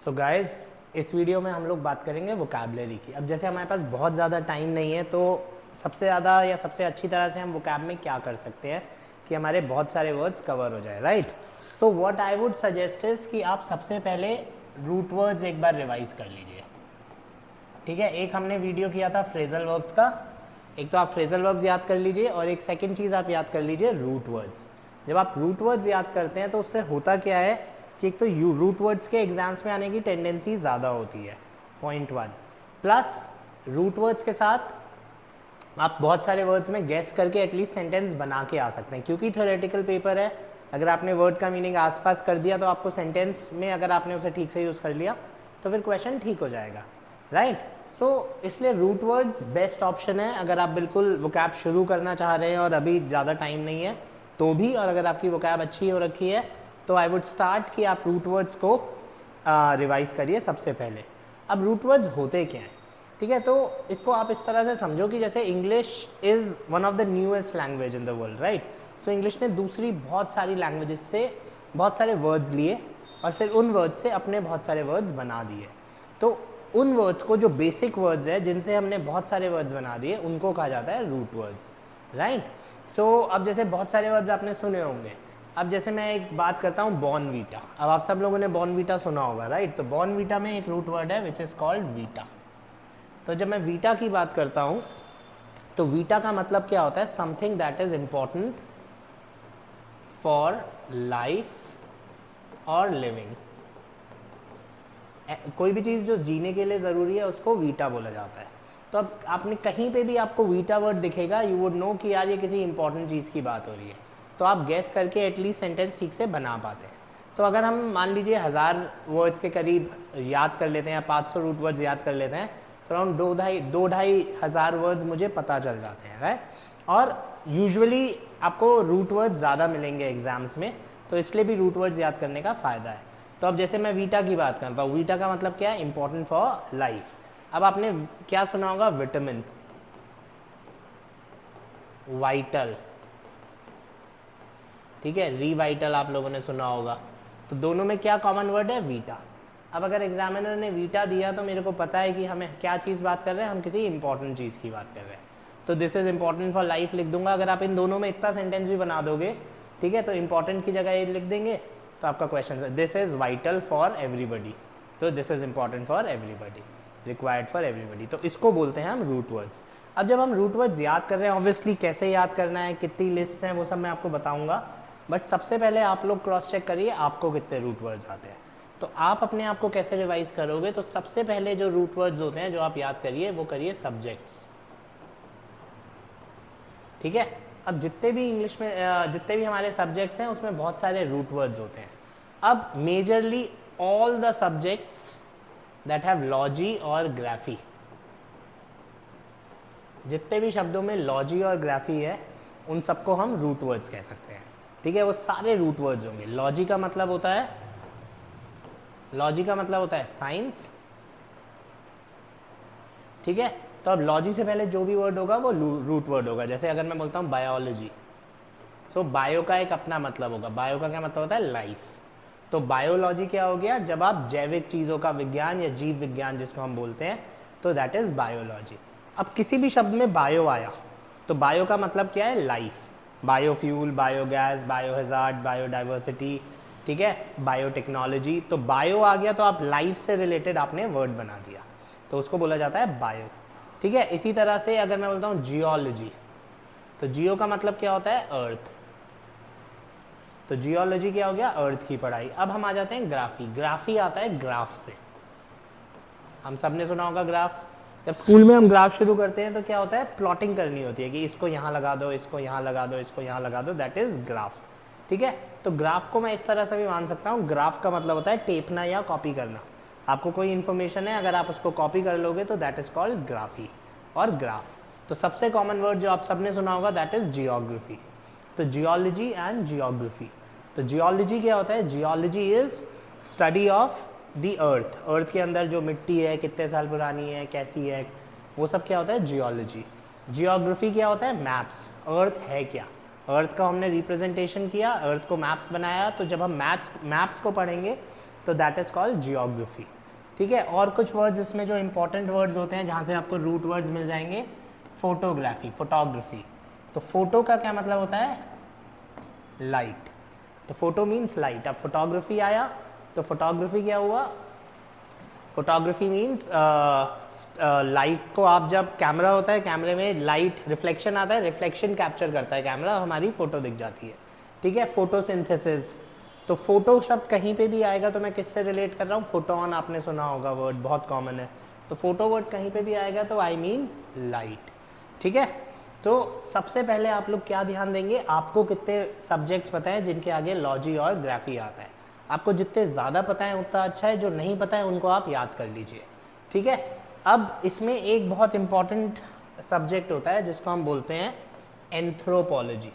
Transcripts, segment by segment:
So guys, इस video में हम लोग बात करेंगे वोकैबलरी की। अब जैसे हमारे पास बहुत ज़्यादा टाइम नहीं है, तो सबसे ज़्यादा या सबसे अच्छी तरह से हम वोकैब में क्या कर सकते हैं कि हमारे बहुत सारे वर्ड्स कवर हो जाए, right. So what I would suggest is कि आप सबसे पहले रूट वर्ड्स एक बार रिवाइज कर लीजिए, ठीक है। एक हमने वीडियो किया था फ्रेजल वर्ब्स का, एक तो आप फ्रेजल वर्ब्स याद कर लीजिए और एक सेकंड चीज़ आप याद कर लीजिए रूट वर्ड्स। जब आप रूट वर्ड्स याद करते हैं तो उससे होता क्या है कि एक तो रूट वर्ड्स के एग्जाम्स में आने की टेंडेंसी ज़्यादा होती है, पॉइंट 1। प्लस रूट वर्ड्स के साथ आप बहुत सारे वर्ड्स में गेस करके एटलीस्ट सेंटेंस बना के आ सकते हैं, क्योंकि थ्योरेटिकल पेपर है। अगर आपने वर्ड का मीनिंग आसपास कर दिया तो आपको सेंटेंस में अगर आपने उसे ठीक से यूज़ कर लिया तो फिर क्वेश्चन ठीक हो जाएगा, राइट। सो इसलिए रूट वर्ड्स बेस्ट ऑप्शन है अगर आप बिल्कुल वोकैब शुरू करना चाह रहे हैं और अभी ज़्यादा टाइम नहीं है तो भी, और अगर आपकी वोकैब अच्छी हो रखी है तो आई वुड स्टार्ट कि आप रूट वर्ड्स को रिवाइज करिए सबसे पहले। अब रूट वर्ड्स होते क्या हैं, ठीक है। तो इसको आप इस तरह से समझो कि जैसे English is one of the newest language in the world, right. So English ने दूसरी बहुत सारी लैंग्वेजेस से बहुत सारे वर्ड्स लिए और फिर उन वर्ड्स से अपने बहुत सारे वर्ड्स बना दिए। तो उन वर्ड्स को, जो बेसिक वर्ड्स है जिनसे हमने बहुत सारे वर्ड्स बना दिए, उनको कहा जाता है रूट वर्ड्स, राइट। सो अब जैसे बहुत सारे वर्ड्स आपने सुने होंगे। अब जैसे मैं एक बात करता हूँ बॉर्नवीटा। अब आप सब लोगों ने बॉर्नवीटा सुना होगा, राइट। तो बॉर्नवीटा में एक रूट वर्ड है विच इज़ कॉल्ड वीटा। तो जब मैं वीटा की बात करता हूँ तो वीटा का मतलब क्या होता है, something that is important for life और लिविंग। कोई भी चीज़ जो जीने के लिए ज़रूरी है उसको वीटा बोला जाता है। तो अब आपने कहीं पे भी आपको वीटा वर्ड दिखेगा, यू वुड नो कि यार ये किसी इंपॉर्टेंट चीज़ की बात हो रही है, तो आप गैस करके एटलीस्ट सेंटेंस ठीक से बना पाते हैं। तो अगर हम मान लीजिए 1000 वर्ड्स के करीब याद कर लेते हैं या 500 रूट वर्ड्स याद कर लेते हैं तो अराउंड 2-2.5 वर्ड्स मुझे पता चल जाते हैं, राइट। और यूजुअली आपको रूट वर्ड्स ज़्यादा मिलेंगे एग्जाम्स में, तो इसलिए भी रूट वर्ड्स याद करने का फ़ायदा है। तो अब जैसे मैं वीटा की बात करता हूँ, वीटा का मतलब क्या है, इंपॉर्टेंट फॉर लाइफ। अब आपने क्या सुना होगा, विटामिन, वाइटल, ठीक है, रीवाइटल आप लोगों ने सुना होगा। तो दोनों में क्या कॉमन वर्ड है, वीटा। अब अगर एग्जामिनर ने वीटा दिया तो मेरे को पता है कि हमें क्या चीज़ बात कर रहे हैं, हम किसी इंपॉर्टेंट चीज़ की बात कर रहे हैं। तो this is important for life लिख दूंगा। अगर आप इन दोनों में इतना सेंटेंस भी बना दोगे, ठीक है, तो इंपॉर्टेंट की जगह ये लिख देंगे तो आपका क्वेश्चन है this is vital for everybody. तो this is important for everybody, required for everybody. तो इसको बोलते हैं हम रूट वर्ड्स। अब जब हम रूट वर्ड्स याद कर रहे हैं, ऑब्वियसली कैसे याद करना है, कितनी लिस्ट हैं, वो सब मैं आपको बताऊंगा। बट सबसे पहले आप लोग क्रॉस चेक करिए आपको कितने रूट वर्ड्स आते हैं। तो आप अपने आप को कैसे रिवाइज करोगे, तो सबसे पहले जो रूट वर्ड्स होते हैं जो आप याद करिए वो करिए सब्जेक्ट्स, ठीक है। अब जितने भी इंग्लिश में जितने भी हमारे सब्जेक्ट्स हैं उसमें बहुत सारे रूट वर्ड्स होते हैं। अब majorly all the subjects that have logy और ग्राफी, जितने भी शब्दों में लॉजी और ग्राफी है उन सबको हम रूट वर्ड्स कह सकते हैं, ठीक है। वो सारे रूट वर्ड्स होंगे। लॉजी का मतलब होता है साइंस, ठीक है। तो अब लॉजी से पहले जो भी वर्ड होगा वो रूट वर्ड होगा। जैसे अगर मैं बोलता हूँ बायोलॉजी, सो बायो का एक अपना मतलब होगा। बायो का क्या मतलब होता है, लाइफ। तो बायोलॉजी क्या हो गया, जब आप जैविक चीज़ों का विज्ञान या जीव विज्ञान जिसको हम बोलते हैं, तो दैट इज बायोलॉजी। अब किसी भी शब्द में बायो आया तो बायो का मतलब क्या है, life. Biofuel, biogas, biohazard, biodiversity, ठीक है, बायोटेक्नोलॉजी। तो बायो आ गया तो आप लाइफ से रिलेटेड आपने वर्ड बना दिया, तो उसको बोला जाता है बायो, ठीक है। इसी तरह से अगर मैं बोलता हूँ जियोलॉजी, तो जियो का मतलब क्या होता है, अर्थ। तो जियोलॉजी क्या हो गया, अर्थ की पढ़ाई। अब हम आ जाते हैं ग्राफी। ग्राफी आता है ग्राफ से। हम सब ने सुना होगा ग्राफ। जब स्कूल में हम ग्राफ शुरू करते हैं तो क्या होता है, प्लॉटिंग करनी होती है कि इसको यहाँ लगा दो, इसको यहाँ लगा दो, इसको यहाँ लगा दो, दैट इज ग्राफ, ठीक है। तो ग्राफ को मैं इस तरह से भी मान सकता हूँ, ग्राफ का मतलब होता है टेपना या कॉपी करना। आपको कोई इन्फॉर्मेशन है, अगर आप उसको कॉपी कर लोगे तो दैट इज कॉल्ड ग्राफी और ग्राफ। तो सबसे कॉमन वर्ड जो आप सबने सुना होगा दैट इज जियोग्राफी। तो जियोलॉजी एंड जियोग्राफी। तो जियोलॉजी क्या होता है, geology is study of the earth. Earth के अंदर जो मिट्टी है, कितने साल पुरानी है, कैसी है, वो सब क्या होता है, जियोलॉजी। जियोग्राफी क्या होता है, मैप्स। अर्थ है क्या, अर्थ का हमने रिप्रेजेंटेशन किया, अर्थ को मैप्स बनाया। तो जब हम मैप्स को पढ़ेंगे तो दैट इज़ कॉल्ड जियोग्राफी। ठीक है, और कुछ वर्ड्स इसमें जो इंपॉर्टेंट वर्ड्स होते हैं जहाँ से आपको रूट वर्ड्स मिल जाएंगे, फोटोग्राफी, फोटोग्राफी। तो फोटो का क्या मतलब होता है, लाइट, तो फोटो मीन्स लाइट। अब फोटोग्राफी आया तो फोटोग्राफी क्या हुआ, फोटोग्राफी मीन्स लाइट को आप, जब कैमरा होता है कैमरे में लाइट रिफ्लेक्शन आता है, रिफ्लेक्शन कैप्चर करता है कैमरा, हमारी फोटो दिख जाती है। ठीक है, फोटोसिंथेसिस, तो फोटो शब्द कहीं पे भी आएगा तो मैं किससे रिलेट कर रहा हूँ, फोटोन, आपने सुना होगा वर्ड, बहुत कॉमन है। तो फोटो वर्ड कहीं पे भी आएगा तो आई मीन लाइट। ठीक है, तो सबसे पहले आप लोग क्या ध्यान देंगे, आपको कितने सब्जेक्ट्स पता है जिनके आगे लॉजी और ग्राफी आता है। आपको जितने ज़्यादा पता है उतना अच्छा है, जो नहीं पता है उनको आप याद कर लीजिए। ठीक है, अब इसमें एक बहुत इंपॉर्टेंट सब्जेक्ट होता है जिसको हम बोलते हैं एंथ्रोपोलॉजी।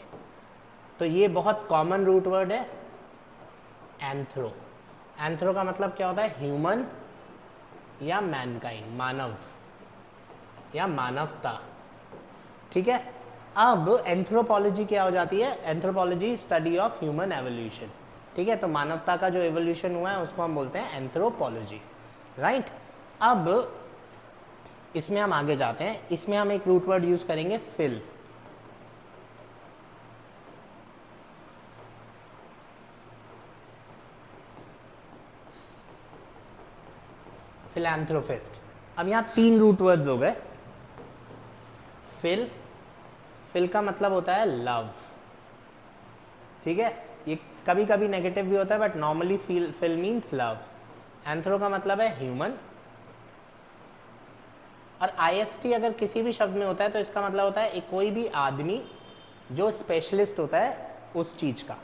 तो ये बहुत कॉमन रूट वर्ड है एंथ्रो। एंथ्रो का मतलब क्या होता है, ह्यूमन या मैनकाइंड, मानव या मानवता। ठीक है, अब एंथ्रोपोलॉजी क्या हो जाती है, anthropology study of human evolution. ठीक है, तो मानवता का जो एवोल्यूशन हुआ है उसको हम बोलते हैं एंथ्रोपोलॉजी, राइट। अब इसमें हम आगे जाते हैं, इसमें हम एक रूट वर्ड यूज करेंगे फिल। फिलैंथ्रोपिस्ट। अब यहाँ 3 रूट वर्ड्स हो गए। फिल, फिल का मतलब होता है लव। ठीक है, ये कभी कभी नेगेटिव भी होता है but normally phil means love. Anthro का मतलब है ह्यूमन, और आईएसटी अगर किसी भी शब्द में होता है तो इसका मतलब होता है एक कोई भी आदमी जो स्पेशलिस्ट होता है उस चीज का।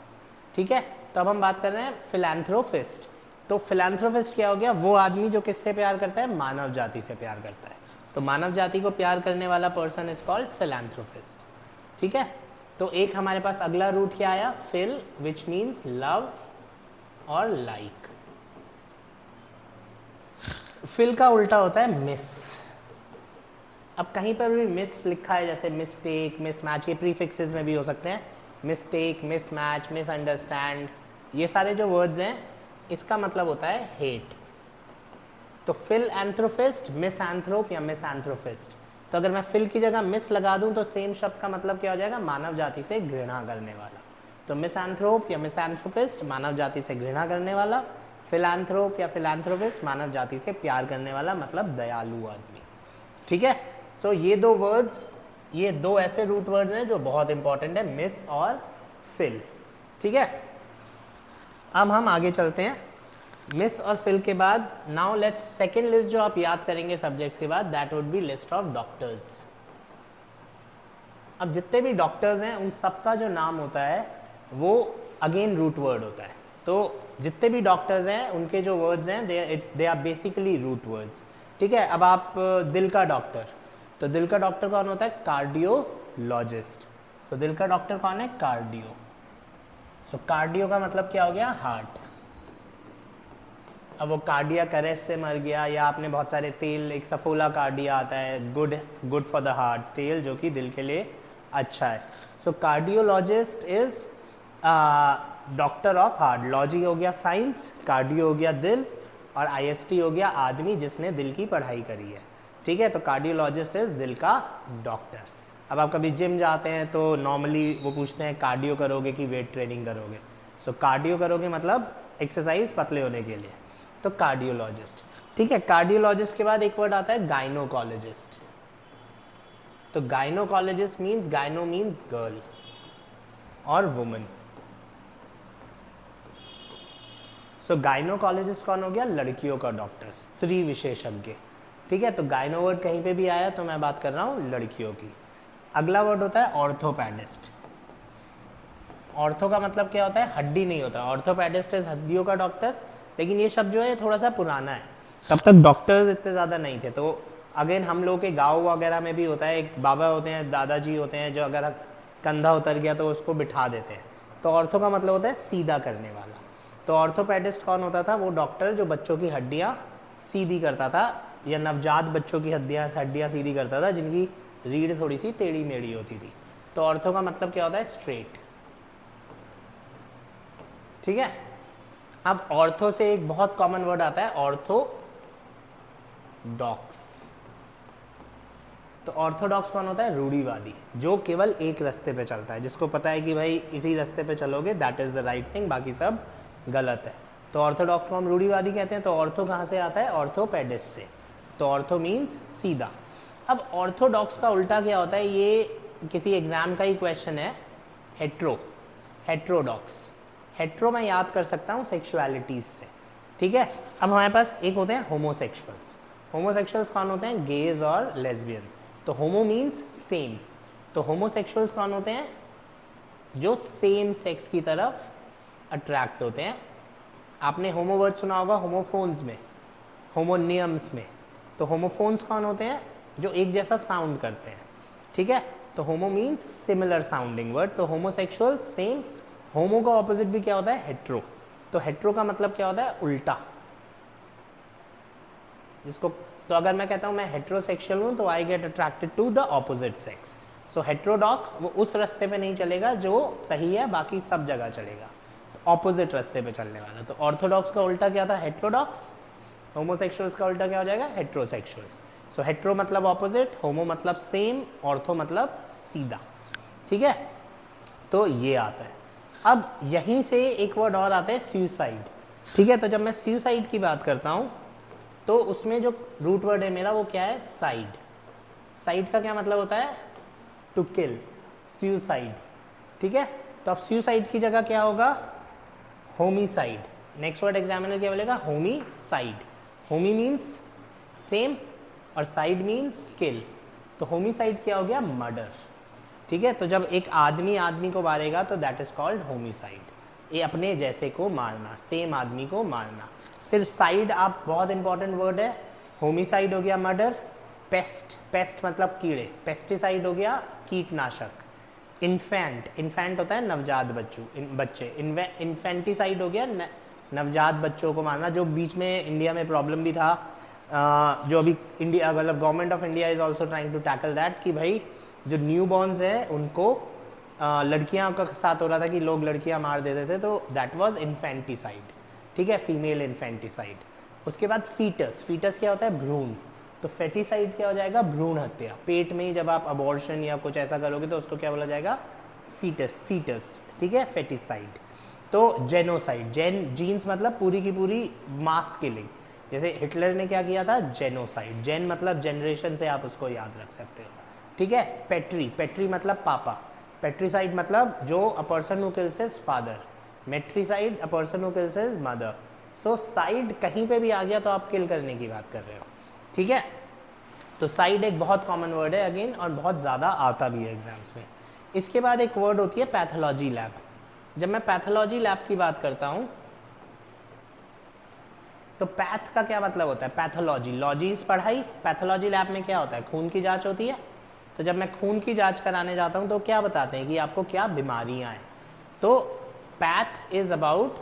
ठीक है, तो अब हम बात कर रहे हैं फिलैंथ्रोपिस्ट। तो फिलैंथ्रोपिस्ट क्या हो गया, वो आदमी जो किससे प्यार करता है, मानव जाति से प्यार करता है। तो मानव जाति को प्यार करने वाला पर्सन इज कॉल्ड फिलैंथ्रोपिस्ट। ठीक है, तो एक हमारे पास अगला रूट क्या आया, फिल, विच मीन्स लव और लाइक। फिल का उल्टा होता है मिस। अब कहीं पर भी मिस लिखा है, जैसे मिस्टेक, मिसमैच, ये प्रीफिक्सेस में भी हो सकते हैं। मिस्टेक, मिसमैच, मिसअंडरस्टैंड, ये सारे जो वर्ड्स हैं इसका मतलब होता है हेट। तो फिलैंथ्रोपिस्ट, मिसएंथ्रोप या मिसएंथ्रोपिस्ट। तो अगर मैं फिल की जगह मिस लगा दूं तो सेम शब्द का मतलब क्या हो जाएगा, मानव जाति से घृणा करने वाला। तो मिसएंथ्रोप या मिसएंथ्रोपिस्ट, मानव जाति से घृणा करने वाला। फिलैंथ्रोप या फिलैंथ्रोपिस्ट, मानव जाति से प्यार करने वाला, मतलब दयालु आदमी। ठीक है, तो ये 2 वर्ड्स, ये 2 ऐसे रूट वर्ड्स हैं जो बहुत इंपॉर्टेंट है, मिस और फिल। ठीक है, अब हम आगे चलते हैं। मिस और फिल के बाद नाउ लेट्स सेकेंड लिस्ट जो आप याद करेंगे सब्जेक्ट्स के बाद, that would be list of doctors. अब जितने भी डॉक्टर्स हैं उन सबका जो नाम होता है वो अगेन रूट वर्ड होता है। तो जितने भी डॉक्टर्स हैं उनके जो वर्ड्स हैं they are basically root words. ठीक है, अब आप दिल का डॉक्टर, तो दिल का डॉक्टर कौन होता है, कार्डियोलॉजिस्ट। सो दिल का डॉक्टर कौन है, कार्डियो। सो कार्डियो का मतलब क्या हो गया, हार्ट। अब वो कार्डियक अरेस्ट से मर गया, या आपने बहुत सारे तेल, एक सफोला कार्डिया आता है, गुड फॉर द हार्ट, तेल जो कि दिल के लिए अच्छा है। So cardiologist is doctor of heart. Logy हो गया साइंस, कार्डियो हो गया दिल, और आईएसटी हो गया आदमी जिसने दिल की पढ़ाई करी है। ठीक है, तो कार्डियोलॉजिस्ट इज दिल का डॉक्टर। अब आप कभी जिम जाते हैं तो नॉर्मली वो पूछते हैं कार्डियो करोगे कि वेट ट्रेनिंग करोगे। सो कार्डियो करोगे मतलब एक्सरसाइज पतले होने के लिए, तो कार्डियोलॉजिस्ट। ठीक है, कार्डियोलॉजिस्ट के बाद एक वर्ड आता है गायनोकोलॉजिस्ट। तो गायनोकोलॉजिस्ट मीन्स, गायनो मीन्स गर्ल और वुमन। सो गायनोकोलॉजिस्ट कौन हो गया, लड़कियों का डॉक्टर, स्त्री विशेषज्ञ। ठीक है, तो गायनो वर्ड कहीं पे भी आया तो मैं बात कर रहा हूँ लड़कियों की। अगला वर्ड होता है ऑर्थोपेडिस्ट। ऑर्थो का मतलब क्या होता है, हड्डी नहीं होता। ऑर्थोपेडिस्ट इज हड्डियों का डॉक्टर, लेकिन ये शब्द जो है थोड़ा सा पुराना है, तब तक डॉक्टर्स इतने ज़्यादा नहीं थे। तो अगेन हम लोग के गाँव वगैरह में भी होता है, एक बाबा होते हैं, दादाजी होते हैं, जो अगर कंधा उतर गया तो उसको बिठा देते हैं। तो ऑर्थो का मतलब होता है सीधा करने वाला। तो ऑर्थोपेडिस्ट कौन होता था, वो डॉक्टर जो बच्चों की हड्डियाँ सीधी करता था, या नवजात बच्चों की हड्डियाँ सीधी करता था जिनकी रीढ़ थोड़ी सी टेढ़ी मेढ़ी होती थी। तो ऑर्थो का मतलब क्या होता है, स्ट्रेट। ठीक है, अब ऑर्थो से एक बहुत कॉमन वर्ड आता है ऑर्थोडॉक्स। तो ऑर्थोडॉक्स कौन होता है? रूढ़िवादी, जो केवल एक रास्ते पे चलता है, जिसको पता है कि भाई इसी रास्ते पे चलोगे that is the right thing, बाकी सब गलत है। तो ऑर्थोडॉक्स को हम रूढ़िवादी कहते हैं। तो ऑर्थो कहाँ से आता है? ऑर्थोपेडिस से। तो ऑर्थो मीन्स सीधा। अब ऑर्थोडॉक्स का उल्टा क्या होता है? ये किसी एग्जाम का ही क्वेश्चन है। Hetero, heterodox. हेट्रो मैं याद कर सकता हूँ सेक्सुअलिटीज से, ठीक है। अब हमारे पास एक होते हैं होमोसेक्सुअल्स। होमोसेक्सुअल्स कौन होते हैं? गेज और लेस्बियंस। तो होमो मीन्स सेम। तो होमोसेक्सुअल्स कौन होते हैं? जो सेम सेक्स की तरफ अट्रैक्ट होते हैं। आपने होमो वर्ड सुना होगा होमोफोन्स में, होमोनियम्स में। तो होमोफोन्स कौन होते हैं? जो एक जैसा साउंड करते हैं, ठीक है। तो होमो मीन्स सिमिलर साउंडिंग वर्ड। तो होमोसेक्सुअल सेम। होमो का ऑपोजिट भी क्या होता है? हेट्रो। तो हेट्रो का मतलब क्या होता है? उल्टा। जिसको तो अगर मैं कहता हूँ मैं हेट्रोसेक्सुअल हूँ, तो I get attracted to the opposite sex. So heterodox वो उस रास्ते पे नहीं चलेगा जो सही है, बाकी सब जगह चलेगा, ऑपोजिट रास्ते पे चलने वाला। तो ऑर्थोडॉक्स का उल्टा क्या था? हेट्रोडॉक्स। होमोसेक्सुअल्स का उल्टा क्या हो जाएगा? हेट्रोसेक्सुअल्स। सो हेट्रो मतलब ऑपोजिट, होमो मतलब सेम, ऑर्थो मतलब सीधा, ठीक है। तो ये आता है। अब यहीं से एक वर्ड और आता है सुसाइड, ठीक है। तो जब मैं सुसाइड की बात करता हूँ तो उसमें जो रूट वर्ड है मेरा वो क्या है? साइड। साइड का क्या मतलब होता है? टू किल, सुसाइड, ठीक है। तो अब सुसाइड की जगह क्या होगा? होमिसाइड। नेक्स्ट वर्ड एग्जामिनर क्या बोलेगा? होमिसाइड। होमी मीन्स सेम और साइड मीन्स किल। तो होमिसाइड क्या हो गया? मर्डर, ठीक है। तो जब एक आदमी आदमी को मारेगा तो दैट इज कॉल्ड होमिसाइड। ये अपने जैसे को मारना, सेम आदमी को मारना। फिर साइड आप बहुत इंपॉर्टेंट वर्ड है। होमिसाइड हो गया मर्डर। पेस्ट, पेस्ट मतलब कीड़े, पेस्टिसाइड हो गया कीटनाशक। इन्फेंट, इन्फेंट होता है नवजात बच्चे। इन्फेंटिसाइड हो गया नवजात बच्चों को मारना, जो बीच में इंडिया में प्रॉब्लम भी था। जो अभी इंडिया मतलब government of India is also trying to tackle that कि भाई जो न्यू बॉर्न्स है उनको लड़कियां का साथ हो रहा था कि लोग लड़कियां मार देते थे, तो दैट वाज इन्फेंटिसाइड, ठीक है, फीमेल इन्फेंटिसाइड। उसके बाद फीटस, फीटस क्या होता है? भ्रूण। तो फेटिसाइड क्या हो जाएगा? भ्रूण हत्या। पेट में ही जब आप अबॉर्शन या कुछ ऐसा करोगे तो उसको क्या बोला जाएगा? फीटस, फीटस, ठीक है, फेटिसाइड। तो जेनोसाइड, जीन्स मतलब पूरी की पूरी मास किलिंग। जैसे हिटलर ने क्या किया था? जेनोसाइड। जेन मतलब जनरेशन से आप उसको याद रख सकते हो, ठीक है। पेट्री, पेट्री मतलब पापा। पेट्रीसाइड मतलब जो a person who kills his father. Matricide a person who kills his mother. So side कहीं पे भी आ गया तो आप किल करने की बात कर रहे हो, ठीक है। तो साइड एक बहुत कॉमन वर्ड है अगेन, और बहुत ज़्यादा आता भी है एग्जाम्स में। इसके बाद एक वर्ड होती है पैथोलॉजी लैब। जब मैं पैथोलॉजी लैब की बात करता हूँ तो पैथ का क्या मतलब होता है? पैथोलॉजी, लॉजीज पढ़ाई। पैथोलॉजी लैब में क्या होता है? खून की जांच होती है। तो जब मैं खून की जांच कराने जाता हूँ तो क्या बताते हैं कि आपको क्या बीमारियां हैं। तो पैथ इज अबाउट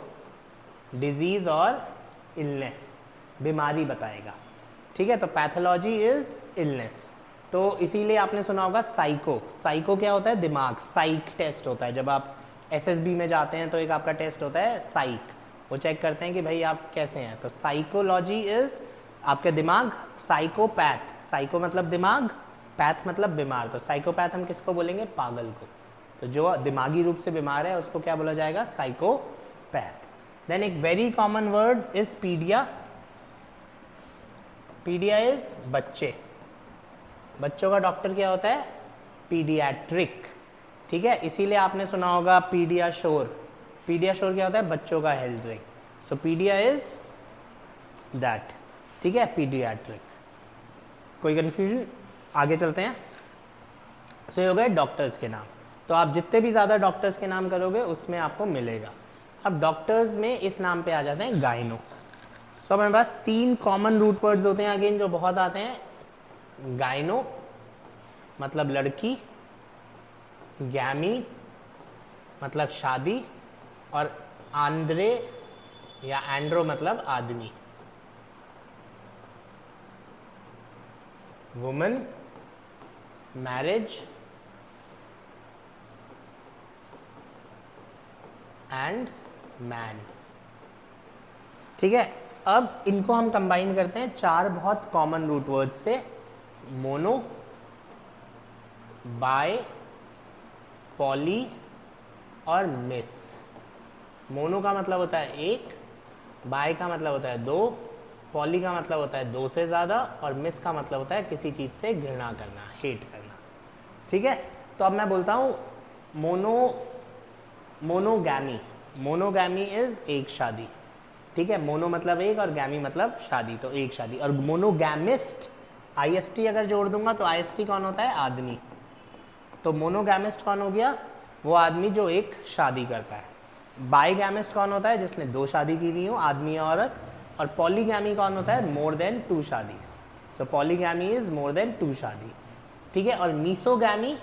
डिजीज और इलनेस, बीमारी बताएगा, ठीक है। तो पैथोलॉजी इज इलनेस। तो इसीलिए आपने सुना होगा साइको। साइको क्या होता है? दिमाग। साइक टेस्ट होता है जब आप एसएसबी में जाते हैं तो एक आपका टेस्ट होता है साइक, वो चेक करते हैं कि भाई आप कैसे हैं। तो साइकोलॉजी इज आपके दिमाग। साइकोपैथ, साइको मतलब दिमाग, पैथ मतलब बीमार। तो साइकोपैथ हम किसको बोलेंगे? पागल को। तो जो दिमागी रूप से बीमार है उसको क्या बोला जाएगा? साइकोपैथ। देन एक very common word is pedia. Pedia is बच्चे। बच्चों का डॉक्टर क्या होता है? पीडियाट्रिक, ठीक है। इसीलिए आपने सुना होगा पीडियाश्योर। पीडियाश्योर क्या होता है? बच्चों का health drink. So pedia is that, ठीक है, पीडियाट्रिक। कोई कंफ्यूजन? आगे चलते हैं। सो ये हो गए डॉक्टर्स के नाम। तो आप जितने भी ज़्यादा डॉक्टर्स के नाम करोगे उसमें आपको मिलेगा। अब डॉक्टर्स में इस नाम पे आ जाते हैं गायनो। सो हमारे पास 3 कॉमन रूट वर्ड्स होते हैं अगेन जो बहुत आते हैं। गायनो मतलब लड़की, गैमी मतलब शादी, और आंद्रे या एंड्रो मतलब आदमी। Woman, marriage and man. ठीक है, अब इनको हम कंबाइन करते हैं 4 बहुत कॉमन रूट वर्ड्स से, मोनो, बाय, पॉली और मिस। मोनो का मतलब होता है एक, बाय का मतलब होता है दो, पॉली का मतलब होता है दो से ज़्यादा, और मिस का मतलब होता है किसी चीज़ से घृणा करना, हेट करना। ठीक है, तो अब मैं बोलता हूँ मोनोगैमी। मोनोगैमी इज एक शादी। ठीक है, मोनो मतलब एक और गैमी मतलब शादी, तो एक शादी। और मोनोगैमिस्ट, आईएसटी अगर जोड़ दूंगा तो आईएसटी कौन होता है? आदमी। तो मोनोगैमिस्ट कौन हो गया? वो आदमी जो एक शादी करता है। बाईगैमिस्ट कौन होता है? जिसने दो शादी की हुई हो, आदमी या औरत। और पॉलीगैमी कौन होता है? मोर देन टू शादीज। So polygamy is more than two शादी। ठीक है, और मीसोगैमी,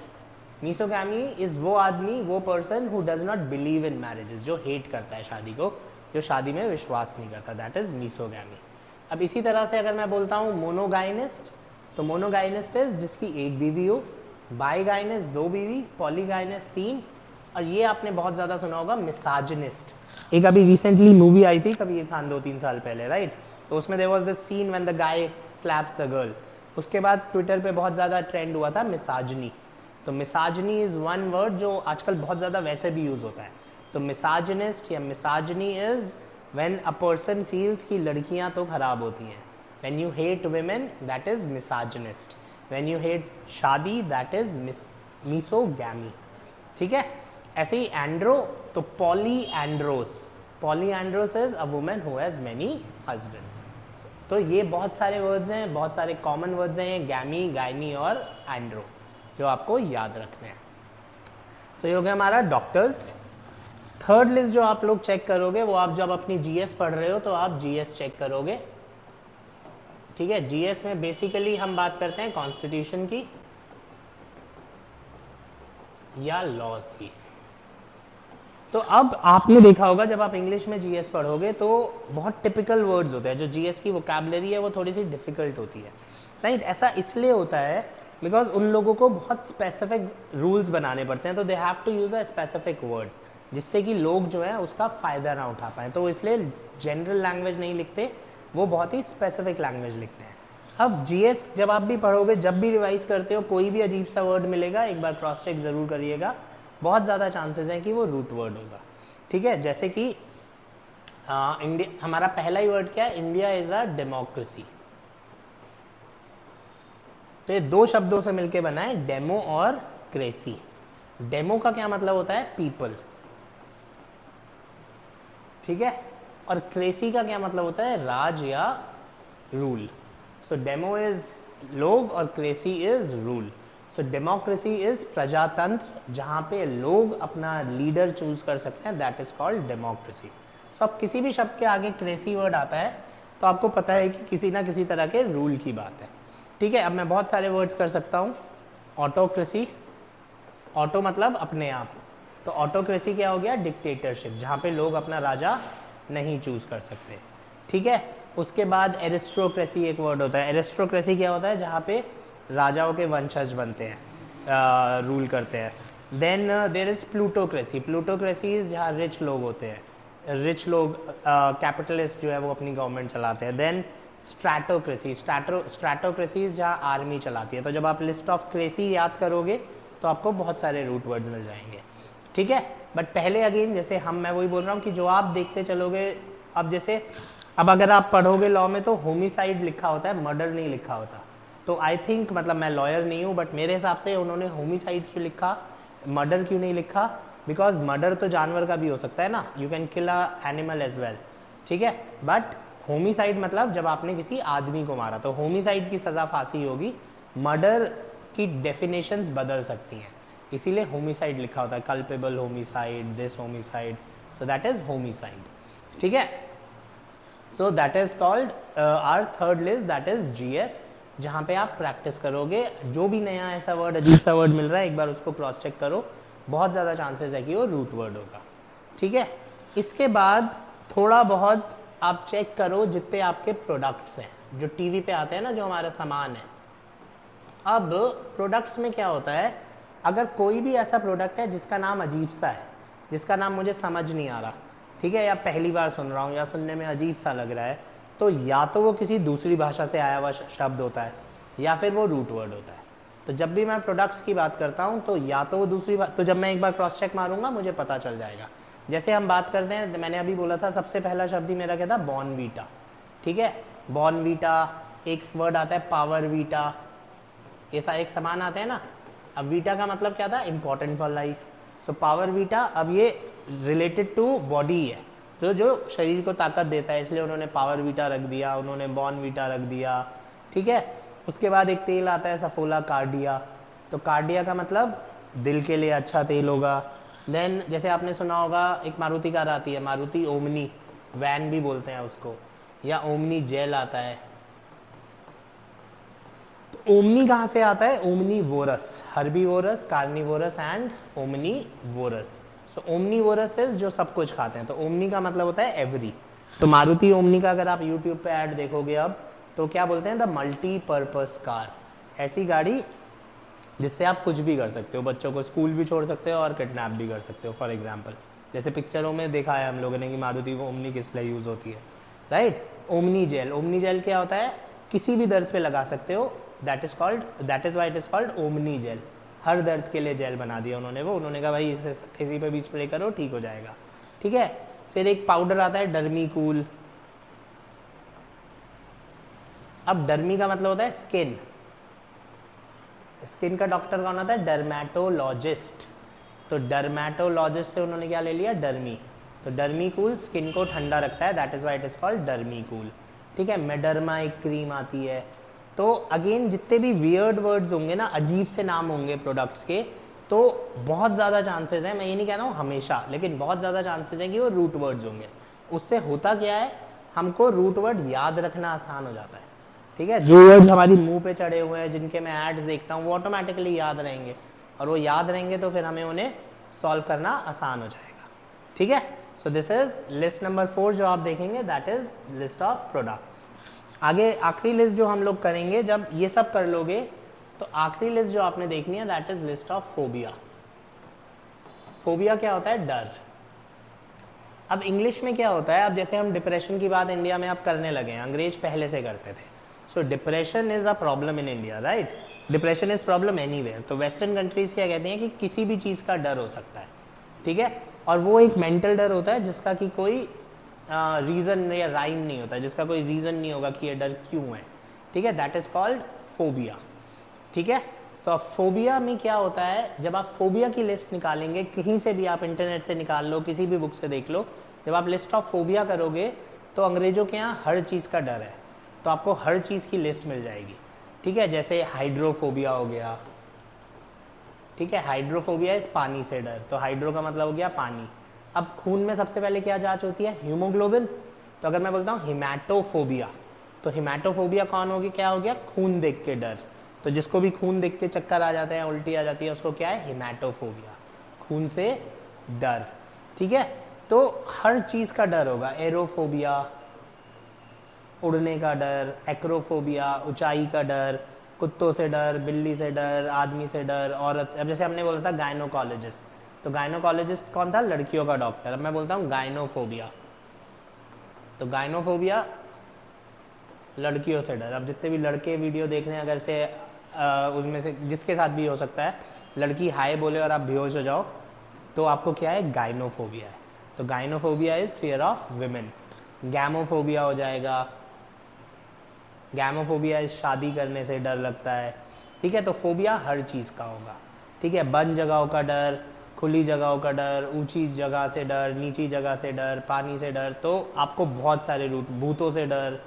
मीसोगैमी इज वो आदमी, वो person who does not believe in marriages, जो हेट करता है शादी को, जो शादी में विश्वास नहीं करता, दैट इज मीसोगैमी। अब इसी तरह से अगर मैं बोलता हूँ मोनोगाइनिस्ट, तो मोनोगाइनिस्ट इज जिसकी एक बीवी हो, बाईगाइनिस्ट दो बीवी, पॉलीगाइनिस्ट तीन, और ये आपने बहुत ज़्यादा सुना होगा मिसाजिनिस्ट। एक अभी रिसेंटली मूवी आई थी कबीर खान 2-3 साल पहले, राइट? तो उसमें there was this scene when the guy slaps the girl. उसके बाद ट्विटर पे बहुत ज़्यादा ट्रेंड हुआ था मिसाजनी। तो मिसाजनी इज़ वन वर्ड जो आजकल बहुत ज़्यादा वैसे भी यूज़ होता है। तो मिसाजिनिस्ट या misogyny is when a person feels कि लड़कियां तो खराब होती हैं। When you hate women that is misogynist. When you hate शादी दैट इज़ मीसोगैमी। ठीक है, ऐसे ही एंड्रो, तो poly andros. Poly andros is a women who has many husbands. तो ये बहुत सारे वर्ड्स हैं, बहुत सारे कॉमन वर्ड्स हैं, गैमी, गायनी और एंड्रो, जो आपको याद रखने हैं। तो ये हो गया हमारा डॉक्टर्स। थर्ड लिस्ट जो आप लोग चेक करोगे वो आप जब अपनी जीएस पढ़ रहे हो तो आप जीएस चेक करोगे। ठीक है, जीएस में बेसिकली हम बात करते हैं कॉन्स्टिट्यूशन की या लॉज की। तो अब आपने देखा होगा जब आप इंग्लिश में जीएस पढ़ोगे तो बहुत टिपिकल वर्ड्स होते हैं, जो जीएस की वोकैबुलरी है वो थोड़ी सी डिफिकल्ट होती है, राइट? ऐसा इसलिए होता है बिकॉज उन लोगों को बहुत स्पेसिफिक रूल्स बनाने पड़ते हैं, तो they have to use a specific word, जिससे कि लोग जो है उसका फ़ायदा ना उठा पाएँ। तो इसलिए जनरल लैंग्वेज नहीं लिखते, वो बहुत ही स्पेसिफिक लैंग्वेज लिखते हैं। अब जीएस जब आप भी पढ़ोगे, जब भी रिवाइज करते हो, कोई भी अजीब सा वर्ड मिलेगा, एक बार क्रॉस चेक ज़रूर करिएगा। बहुत ज़्यादा चांसेस हैं कि वो रूट वर्ड होगा। ठीक है, जैसे कि इंडिया, हमारा पहला ही वर्ड क्या है? India is a democracy. तो ये दो शब्दों से मिलके बना है, डेमो और क्रेसी। डेमो का क्या मतलब होता है? पीपल। ठीक है, और क्रेसी का क्या मतलब होता है? राज या रूल। सो डेमो इज लोग और cracy is rule. So democracy is प्रजातंत्र, जहाँ पे लोग अपना लीडर चूज कर सकते हैं, दैट इज कॉल्ड डेमोक्रेसी। सो अब किसी भी शब्द के आगे क्रेसी वर्ड आता है तो आपको पता है कि किसी ना किसी तरह के रूल की बात है। ठीक है, अब मैं बहुत सारे वर्ड्स कर सकता हूँ। ऑटोक्रेसी, ऑटो मतलब अपने आप, तो ऑटोक्रेसी क्या हो गया? डिक्टेटरशिप, जहाँ पे लोग अपना राजा नहीं चूज कर सकते। ठीक है, उसके बाद एरिस्टोक्रेसी एक वर्ड होता है। एरिस्टोक्रेसी क्या होता है? जहाँ पे राजाओं के वंशज बनते हैं, रूल करते हैं। Then there is plutocracy. Plutocracy is जहाँ रिच लोग होते हैं, रिच लोग, कैपिटलिस्ट जो है वो अपनी गवर्नमेंट चलाते हैं। देन स्ट्रैटोक्रेसी, स्ट्रैटोक्रेसी जहाँ आर्मी चलाती है। तो जब आप लिस्ट ऑफ क्रेसी याद करोगे तो आपको बहुत सारे रूट वर्ड मिल जाएंगे। ठीक है, बट पहले अगेन जैसे मैं वही बोल रहा हूँ कि जो आप देखते चलोगे, अब जैसे अब अगर आप पढ़ोगे लॉ में तो होमिसाइड लिखा होता है, मर्डर नहीं लिखा होता। तो आई थिंक, मतलब मैं लॉयर नहीं हूँ, बट मेरे हिसाब से उन्होंने होमिसाइड क्यों लिखा, मर्डर क्यों नहीं लिखा? बिकॉज मर्डर तो जानवर का भी हो सकता है ना, you can kill a animal as well. ठीक है, बट होमिसाइड मतलब जब आपने किसी आदमी को मारा, तो होमिसाइड की सज़ा फांसी होगी। मर्डर की डेफिनेशंस बदल सकती हैं, इसीलिए होमिसाइड लिखा होता है, culpable homicide, this homicide, so that is homicide. ठीक है, so that is called our third list, that is GS, जहाँ पे आप प्रैक्टिस करोगे। जो भी नया ऐसा वर्ड, अजीब सा वर्ड मिल रहा है, एक बार उसको क्रॉस चेक करो, बहुत ज़्यादा चांसेस है कि वो रूट वर्ड होगा। ठीक है, इसके बाद थोड़ा बहुत आप चेक करो जितने आपके प्रोडक्ट्स हैं, जो टीवी पे आते हैं ना, जो हमारा सामान है। अब प्रोडक्ट्स में क्या होता है, अगर कोई भी ऐसा प्रोडक्ट है जिसका नाम अजीब सा है, जिसका नाम मुझे समझ नहीं आ रहा, ठीक है, या पहली बार सुन रहा हूँ या सुनने में अजीब सा लग रहा है, तो या तो वो किसी दूसरी भाषा से आया हुआ शब्द होता है या फिर वो रूट वर्ड होता है। तो जब भी मैं प्रोडक्ट्स की बात करता हूँ तो या तो वो दूसरी बात, तो जब मैं एक बार क्रॉस चेक मारूंगा मुझे पता चल जाएगा। जैसे हम बात करते हैं, मैंने अभी बोला था सबसे पहला शब्द ही मेरा क्या था, बॉर्नवीटा। ठीक है, बॉर्नवीटा, एक वर्ड आता है पावर वीटा, ये एक समान आते हैं ना। अब वीटा का मतलब क्या था, important for life. So power Vita, अब ये रिलेटेड टू बॉडी है, तो जो शरीर को ताकत देता है, इसलिए उन्होंने पावर वीटा रख दिया, उन्होंने बॉर्नवीटा रख दिया। ठीक है, उसके बाद एक तेल आता है सफोला कार्डिया, तो कार्डिया का मतलब दिल के लिए अच्छा तेल होगा। देन जैसे आपने सुना होगा एक मारुति कार आती है, मारुति ओमनी वैन भी बोलते हैं उसको, या ओमनी जेल आता है। तो ओमनी कहाँ से आता है, omnivorous, herbivorous, carnivorous and omnivorous. So omnivorous is जो सब कुछ खाते हैं, तो ओमनी का मतलब होता है एवरी। तो मारुति ओमनी का अगर आप यूट्यूब पे ऐड देखोगे अब, तो क्या बोलते हैं, द मल्टीपर्पस कार, ऐसी गाड़ी जिससे आप कुछ भी कर सकते हो, बच्चों को स्कूल भी छोड़ सकते हो और किडनैप भी कर सकते हो। फॉर एग्जाम्पल जैसे पिक्चरों में देखा है हम लोगों ने कि मारुति ओमनी किस लिए यूज़ होती है, right. Omni gel, omni gel क्या होता है, किसी भी दर्द पे लगा सकते हो, that is why it is called Omnigel. हर दर्द के लिए जेल बना दिया उन्होंने, वो उन्होंने कहा भाई इसे किसी पे भी स्प्रे करो ठीक हो जाएगा। ठीक है, फिर एक पाउडर आता है डर्मीकूल। अब डर्मी का मतलब होता है स्किन, स्किन का डॉक्टर कौन होता है, डर्मेटोलॉजिस्ट। तो डर्मेटोलॉजिस्ट से उन्होंने क्या ले लिया, डर्मी। तो डर्मीकूल स्किन को ठंडा रखता है, that is why it is called Dermicool. ठीक है, मेडर्मा एक क्रीम आती है। तो अगेन जितने भी वियर्ड वर्ड्स होंगे ना, अजीब से नाम होंगे प्रोडक्ट्स के, तो बहुत ज़्यादा चांसेस हैं, मैं ये नहीं कह रहा हूँ हमेशा, लेकिन बहुत ज़्यादा चांसेस हैं कि वो रूट वर्ड्स होंगे। उससे होता क्या है, हमको रूट वर्ड याद रखना आसान हो जाता है। ठीक है, जो वर्ड्स हमारी मुंह पे चढ़े हुए हैं, जिनके मैं एड्स देखता हूँ, वो ऑटोमेटिकली याद रहेंगे, और वो याद रहेंगे तो फिर हमें उन्हें सॉल्व करना आसान हो जाएगा। ठीक है, so this is list number 4 जो आप देखेंगे, that is list of products. आगे आखिरी लिस्ट जो हम लोग करेंगे, जब ये सब कर लोगे तो आखिरी लिस्ट जो आपने देखनी है, that is list of phobia. Phobia क्या होता है, डर। अब इंग्लिश में क्या होता है, अब जैसे हम डिप्रेशन की बात इंडिया में अब करने लगे हैं, अंग्रेज पहले से करते थे। सो depression is a problem in India, right. Depression is problem anywhere. तो वेस्टर्न कंट्रीज क्या कहते हैं कि किसी भी चीज़ का डर हो सकता है। ठीक है, और वो एक मेंटल डर होता है जिसका कि कोई रीज़न या राइम नहीं होता, जिसका कोई रीज़न नहीं होगा कि ये डर क्यों है। ठीक है, दैट इज कॉल्ड फोबिया। ठीक है, तो फोबिया में क्या होता है, जब आप फोबिया की लिस्ट निकालेंगे, कहीं से भी आप इंटरनेट से निकाल लो, किसी भी बुक से देख लो, जब आप लिस्ट ऑफ फोबिया करोगे तो अंग्रेजों के यहाँ हर चीज़ का डर है, तो आपको हर चीज़ की लिस्ट मिल जाएगी। ठीक है, जैसे हाइड्रोफोबिया हो गया। ठीक है, हाइड्रोफोबिया इस पानी से डर, तो हाइड्रो का मतलब हो गया पानी। अब खून में सबसे पहले क्या जांच होती है, हीमोग्लोबिन। तो अगर मैं बोलता हूँ हिमैटोफोबिया, तो हिमैटोफोबिया कौन होगी, क्या हो गया, खून देख के डर। तो जिसको भी खून देख के चक्कर आ जाते हैं, उल्टी आ जाती है, उसको क्या है, हिमैटोफोबिया, खून से डर। ठीक है, तो हर चीज़ का डर होगा। एरोफोबिया, उड़ने का डर। एक्रोफोबिया, ऊंचाई का डर। कुत्तों से डर, बिल्ली से डर, आदमी से डर, औरत से। अब जैसे हमने बोला था गायनोकोलॉजिस्ट, तो गायनोकोलॉजिस्ट कौन था, लड़कियों का डॉक्टर। अब मैं बोलता हूँ गायनोफोबिया, तो गायनोफोबिया लड़कियों से डर। अब जितने भी लड़के वीडियो देख रहे हैं, अगर से उसमें से जिसके साथ भी हो सकता है, लड़की हाय बोले और आप बेहोश हो जाओ, तो आपको क्या है, गायनोफोबिया है। तो gynophobia is fear of women. Gamophobia हो जाएगा, गैमोफोबिया इज शादी करने से डर लगता है। ठीक है, तो फोबिया हर चीज़ का होगा। ठीक है, बंद जगहों का डर, खुली जगहों का डर, ऊंची जगह से डर, नीची जगह से डर, पानी से डर, तो आपको बहुत सारे रूट। भूतों से डर।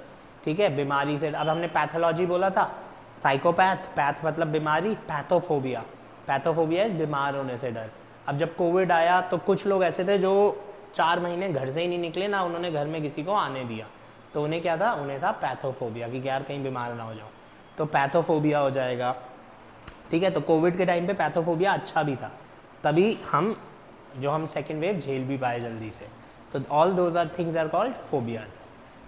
ठीक है, बीमारी से। अब हमने पैथोलॉजी बोला था, साइकोपैथ, पैथ मतलब बीमारी, पैथोफोबिया, पैथोफोबिया इज बीमार होने से डर। अब जब कोविड आया तो कुछ लोग ऐसे थे जो 4 महीने घर से ही नहीं निकले, ना उन्होंने घर में किसी को आने दिया, तो उन्हें क्या था, उन्हें था पैथोफोबिया कि यार कहीं बीमार ना हो जाओ, तो पैथोफोबिया हो जाएगा। ठीक है, तो कोविड के टाइम पे पैथोफोबिया अच्छा भी था, तभी हम सेकेंड वेव झेल भी पाए जल्दी से। तो all those are things are called phobias.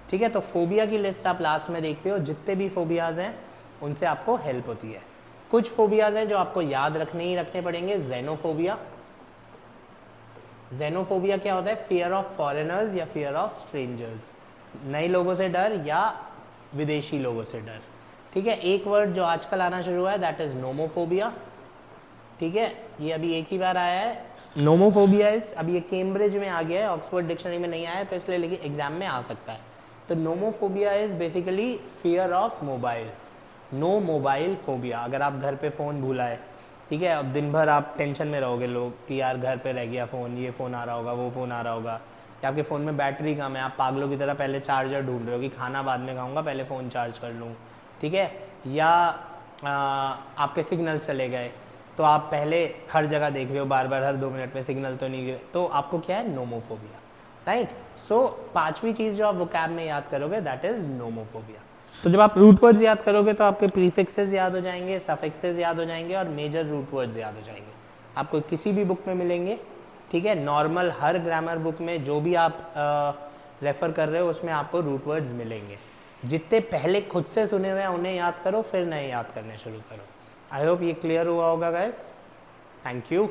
ठीक है, तो फोबिया की लिस्ट आप लास्ट में देखते हो, जितने भी फोबियाज हैं उनसे आपको हेल्प होती है। कुछ फोबियाज हैं जो आपको याद रखने ही रखने पड़ेंगे, जेनोफोबिया, जेनोफोबिया क्या होता है? फियर ऑफ फॉरेनर्स या फियर ऑफ स्ट्रेंजर्स, नए लोगों से डर या विदेशी लोगों से डर। ठीक है, एक वर्ड जो आजकल आना शुरू हुआ है दैट इज नोमोफोबिया। ठीक है, ये अभी एक ही बार आया है। नोमोफोबिया इज, अभी ये कैम्ब्रिज में आ गया है, ऑक्सफोर्ड डिक्शनरी में नहीं आया है तो इसलिए, लेकिन एग्जाम में आ सकता है। तो nomophobia is basically fear of mobiles, no mobile phobia. अगर आप घर पे फ़ोन भूलाए, ठीक है, अब दिन भर आप टेंशन में रहोगे लोग कि यार घर पे रह गया फ़ोन, ये फ़ोन आ रहा होगा, वो फ़ोन आ रहा होगा, या आपके फ़ोन में बैटरी कम है, आप पागलों की तरह पहले चार्जर ढूंढ रहे हो कि खाना बाद में खाऊंगा, पहले फ़ोन चार्ज कर लूँ। ठीक है, या आपके सिग्नल्स चले गए तो आप पहले हर जगह देख रहे हो बार बार, हर 2 मिनट में सिग्नल तो नहीं गए, तो आपको क्या है? नोमोफोबिया। राइट, सो पांचवी चीज़ जो आप वोकैब में याद करोगे दैट इज नोमोफोबिया। तो जब आप रूट वर्ड्स याद करोगे तो आपके प्रीफिक्सेस याद हो जाएंगे, सफिक्सेस याद हो जाएंगे और मेजर रूट वर्ड्स याद हो जाएंगे। आपको किसी भी बुक में मिलेंगे, ठीक है, नॉर्मल हर ग्रामर बुक में जो भी आप रेफर कर रहे हो उसमें आपको रूट वर्ड्स मिलेंगे। जितने पहले खुद से सुने हुए हैं उन्हें याद करो, फिर नए याद करने शुरू करो। आई होप ये क्लियर हुआ होगा गाइस। Thank you.